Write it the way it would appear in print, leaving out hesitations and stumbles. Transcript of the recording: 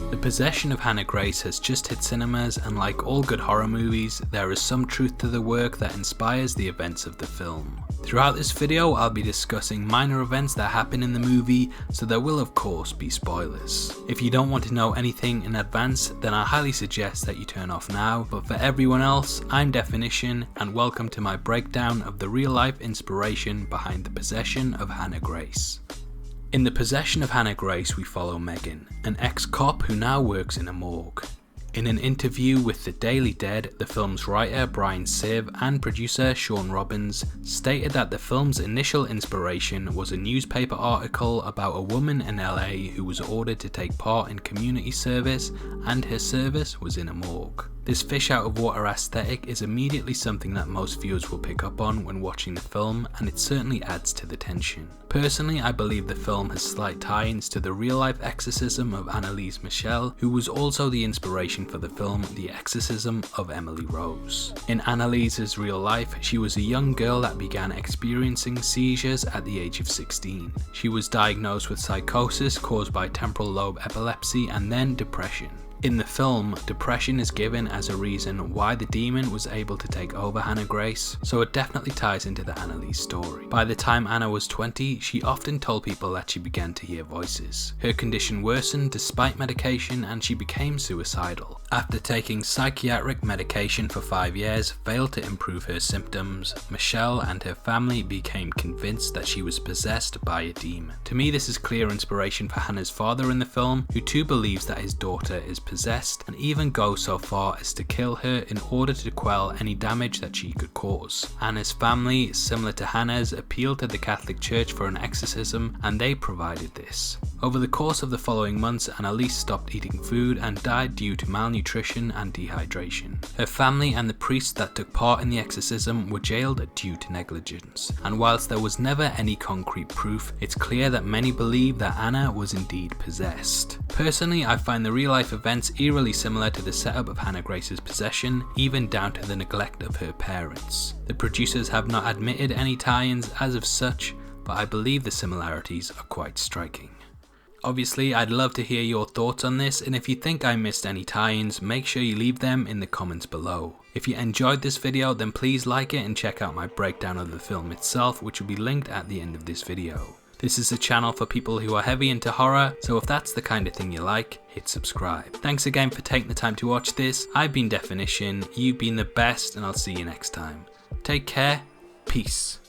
The Possession of Hannah Grace has just hit cinemas, and like all good horror movies, there is some truth to the work that inspires the events of the film. Throughout this video, I'll be discussing minor events that happen in the movie, so there will of course be spoilers. If you don't want to know anything in advance, then I highly suggest that you turn off now, but for everyone else, I'm Deffinition, and welcome to my breakdown of the real life inspiration behind the Possession of Hannah Grace. In The Possession of Hannah Grace, we follow Megan, an ex-cop who now works in a morgue. In an interview with The Daily Dead, the film's writer Brian Siv and producer Sean Robbins stated that the film's initial inspiration was a newspaper article about a woman in LA who was ordered to take part in community service, and her service was in a morgue. This fish out of water aesthetic is immediately something that most viewers will pick up on when watching the film, and it certainly adds to the tension. Personally, I believe the film has slight tie-ins to the real-life exorcism of Annalise Michel, who was also the inspiration for the film The Exorcism of Emily Rose. In Annalise's real life, she was a young girl that began experiencing seizures at the age of 16. She was diagnosed with psychosis caused by temporal lobe epilepsy and then depression. In the film, depression is given as a reason why the demon was able to take over Hannah Grace, so it definitely ties into the Annalise story. By the time Anna was 20, she often told people that she began to hear voices. Her condition worsened despite medication, and she became suicidal. After taking psychiatric medication for 5 years failed to improve her symptoms, Michelle and her family became convinced that she was possessed by a demon. To me, this is clear inspiration for Hannah's father in the film, who too believes that his daughter is possessed and even goes so far as to kill her in order to quell any damage that she could cause. Anna's family, similar to Hannah's, appealed to the Catholic Church for an exorcism, and they provided this. Over the course of the following months, Annalise stopped eating food and died due to malnutrition and dehydration. Her family and the priests that took part in the exorcism were jailed due to negligence, and whilst there was never any concrete proof, it's clear that many believe that Anna was indeed possessed. Personally, I find the real life events eerily similar to the setup of Hannah Grace's possession, even down to the neglect of her parents. The producers have not admitted any tie-ins as of such, but I believe the similarities are quite striking. Obviously, I'd love to hear your thoughts on this, and if you think I missed any tie-ins, make sure you leave them in the comments below. If you enjoyed this video, then please like it and check out my breakdown of the film itself, which will be linked at the end of this video. This is a channel for people who are heavy into horror, so if that's the kind of thing you like, hit subscribe. Thanks again for taking the time to watch this. I've been Deffinition, you've been the best, and I'll see you next time. Take care, peace.